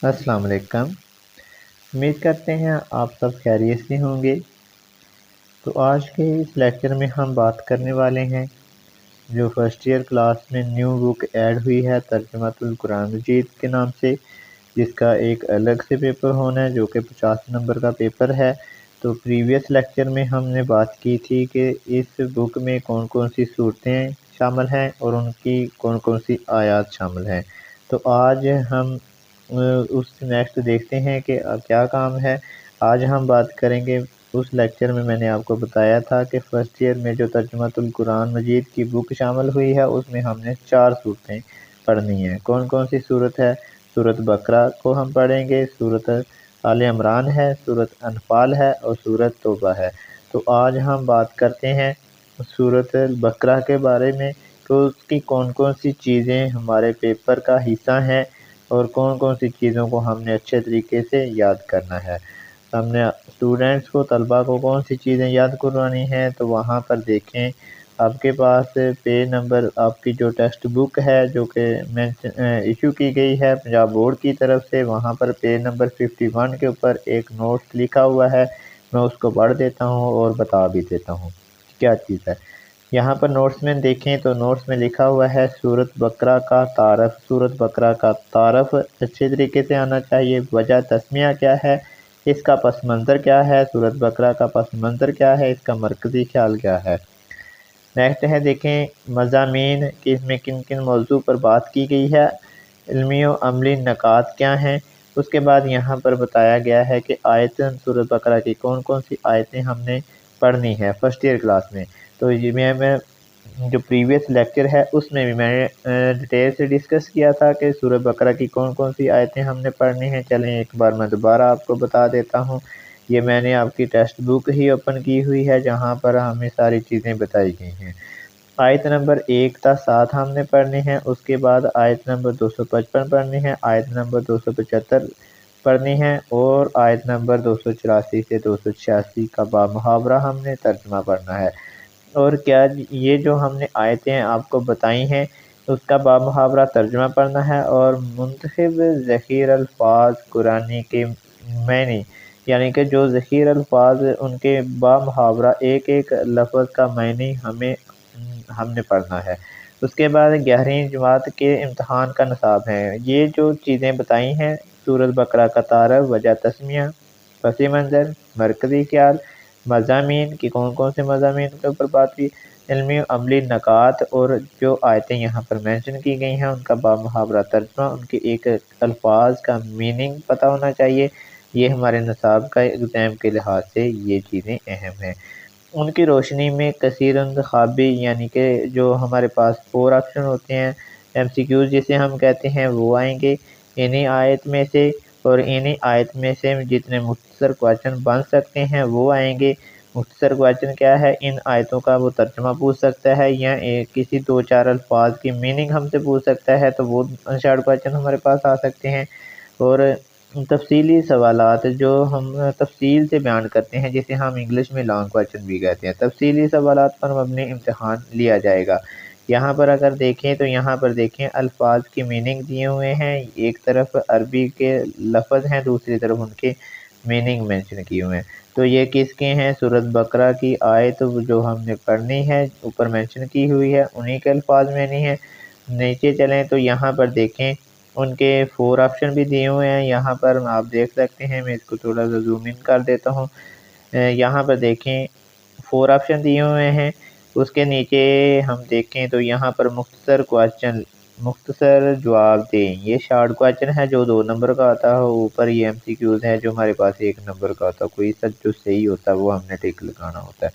السلام علیکم۔ امید کرتے ہیں آپ سب خیریت سے ہوں گے۔ تو آج کے اس لیکچر میں ہم بات کرنے والے ہیں جو فرسٹ ایئر کلاس میں نیو بک ایڈ ہوئی ہے ترجمۃ القرآن مجید کے نام سے، جس کا ایک الگ سے پیپر ہونا ہے جو کہ 50 نمبر کا پیپر ہے۔ تو پریویس لیکچر میں ہم نے بات کی تھی کہ اس بک میں کون کون سی صورتیں شامل ہیں اور ان کی کون کون سی آیات شامل ہیں۔ تو آج ہم اس نیکسٹ دیکھتے ہیں کہ کیا کام ہے۔ آج ہم بات کریں گے، اس لیکچر میں نے آپ کو بتایا تھا کہ فرسٹ ایئر میں جو ترجمۃ القرآن مجید کی بک شامل ہوئی ہے اس میں ہم نے 4 صورتیں پڑھنی ہیں۔ کون کون سی صورت ہے؟ سورۃ بقرہ کو ہم پڑھیں گے، سورۃ آل عمران ہے، سورۃ انفال ہے اور سورۃ توبہ ہے۔ تو آج ہم بات کرتے ہیں سورۃ بقرہ کے بارے میں، تو اس کی کون کون سی چیزیں ہمارے پیپر کا حصہ ہیں اور کون کون سی چیزوں کو ہم نے اچھے طریقے سے یاد کرنا ہے۔ ہم نے اسٹوڈنٹس کو، طلباء کو کون سی چیزیں یاد کروانی ہیں، تو وہاں پر دیکھیں آپ کے پاس پیج نمبر، آپ کی جو ٹیکسٹ بک ہے جو کہ ایشو کی گئی ہے پنجاب بورڈ کی طرف سے، وہاں پر پیج نمبر 51 کے اوپر ایک نوٹس لکھا ہوا ہے۔ میں اس کو پڑھ دیتا ہوں اور بتا بھی دیتا ہوں کیا چیز ہے۔ یہاں پر نوٹس میں دیکھیں تو نوٹس میں لکھا ہوا ہے سورۃ بقرہ کا تعارف۔ سورۃ بقرہ کا تعارف اچھے طریقے سے آنا چاہیے۔ وجہ تسمیہ کیا ہے، اس کا پس منظر کیا ہے، سورۃ بقرہ کا پس منظر کیا ہے، اس کا مرکزی خیال کیا ہے۔ نیکسٹ ہے دیکھیں مضامین کہ اس میں کن کن موضوع پر بات کی گئی ہے، علمی و عملی نکات کیا ہیں۔ اس کے بعد یہاں پر بتایا گیا ہے کہ آیت سورۃ بقرہ کی کون کون سی آیتیں ہم نے پڑھنی ہے فرسٹ ایئر کلاس میں۔ تو یہ میں جو پریویس لیکچر ہے اس میں بھی میں نے ڈیٹیل سے ڈسکس کیا تھا کہ سورۃ بقرہ کی کون کون سی آیتیں ہم نے پڑھنی ہیں۔ چلیں ایک بار میں دوبارہ آپ کو بتا دیتا ہوں۔ یہ میں نے آپ کی ٹیکسٹ بک ہی اوپن کی ہوئی ہے جہاں پر ہمیں ساری چیزیں بتائی گئی ہیں۔ آیت نمبر 1 تا 7 ہم نے پڑھنی ہے، اس کے بعد آیت نمبر 255 پڑھنی ہے، آیت نمبر 275 پڑھنی ہے اور آیت نمبر 284 سے 286 کا بامحاورہ ہم نے ترجمہ پڑھنا ہے۔ اور کیا یہ جو ہم نے آیتیں آپ کو بتائی ہیں اس کا بامحاورہ ترجمہ پڑھنا ہے، اور منتخب ذخیر الفاظ قرآنی کے معنی، یعنی کہ جو ذخیر الفاظ ان کے بامحاورہ ایک ایک لفظ کا معنی ہم نے پڑھنا ہے۔ اس کے بعد 11ویں جماعت کے امتحان کا نصاب ہے۔ یہ جو چیزیں بتائی ہیں، سورۃ بقرہ کا تعارف، وجہ تسمیہ، پس منظر، مرکزی خیال، مضامین کی کون کون سے مضامین کے اوپر بات کی، علمی و عملی نکات، اور جو آیتیں یہاں پر مینشن کی گئی ہیں ان کا بامحاورہ ترجمہ، ان کے ایک الفاظ کا میننگ پتہ ہونا چاہیے۔ یہ ہمارے نصاب کا ایگزام کے لحاظ سے یہ چیزیں اہم ہیں۔ ان کی روشنی میں کثیر انتخابی، یعنی کہ جو ہمارے پاس 4 آپشن ہوتے ہیں، ایم سی کیوز جسے ہم کہتے ہیں، وہ آئیں گے انہی آیت میں سے، اور انہی آیت میں سے جتنے مختصر کویشچن بن سکتے ہیں وہ آئیں گے۔ مختصر کویشچن کیا ہے، ان آیتوں کا وہ ترجمہ پوچھ سکتا ہے یا کسی 2-4 الفاظ کی میننگ ہم سے پوچھ سکتا ہے، تو وہ شارٹ کویشچن ہمارے پاس آ سکتے ہیں۔ اور تفصیلی سوالات جو ہم تفصیل سے بیان کرتے ہیں، جسے ہم انگلش میں لانگ کویشچن بھی کہتے ہیں، تفصیلی سوالات پر مبنی امتحان لیا جائے گا۔ یہاں پر اگر دیکھیں تو یہاں پر دیکھیں الفاظ کی میننگ دیے ہوئے ہیں، ایک طرف عربی کے لفظ ہیں، دوسری طرف ان کے میننگ مینشن کیے ہوئے ہیں۔ تو یہ کس کے ہیں؟ سورۃ بقرہ کی آیت جو ہم نے پڑھنی ہے اوپر مینشن کی ہوئی ہے، انہی کے الفاظ میں نہیں ہے۔ نیچے چلیں تو یہاں پر دیکھیں ان کے 4 آپشن بھی دیے ہوئے ہیں، یہاں پر آپ دیکھ سکتے ہیں۔ میں اس کو تھوڑا سا زوم ان کر دیتا ہوں۔ یہاں پر دیکھیں 4 آپشن دیے ہوئے ہیں، اس کے نیچے ہم دیکھیں تو یہاں پر مختصر کویشچن، مختصر جواب دیں، یہ شارٹ کویشچن ہے جو 2 نمبر کا آتا ہے، اوپر یہ ایم سی کیوز ہے جو ہمارے پاس 1 نمبر کا ہوتا ہے، کوئی سا جو صحیح ہوتا ہے وہ ہم نے ٹک لگانا ہوتا ہے۔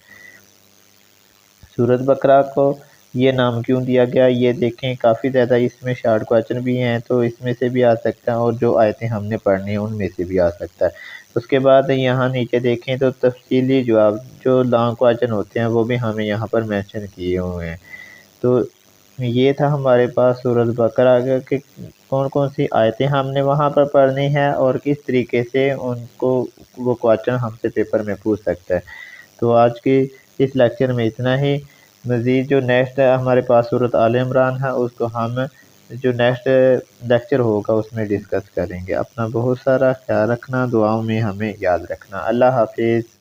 سورۃ بقرہ کو یہ نام کیوں دیا گیا، یہ دیکھیں کافی زیادہ اس میں شارٹ کویشچن بھی ہیں، تو اس میں سے بھی آ سکتا ہے، اور جو آیتیں ہم نے پڑھنی ہیں ان میں سے بھی آ سکتا ہے۔ اس کے بعد یہاں نیچے دیکھیں تو تفصیلی جواب جو لانگ کویشچن ہوتے ہیں وہ بھی ہمیں یہاں پر مینشن کیے ہوئے ہیں۔ تو یہ تھا ہمارے پاس سورۃ بقرہ کہ کون کون سی آیتیں ہم نے وہاں پر پڑھنی ہے اور کس طریقے سے ان کو وہ کویشچن ہم سے پیپر میں پوچھ سکتا ہے۔ تو آج کی اس لیکچر میں اتنا ہی۔ مزید جو نیکسٹ ہے ہمارے پاس سورۃ آل عمران ہے، اس کو ہم جو نیکسٹ لیکچر ہوگا اس میں ڈسکس کریں گے۔ اپنا بہت سارا خیال رکھنا، دعاؤں میں ہمیں یاد رکھنا۔ اللہ حافظ۔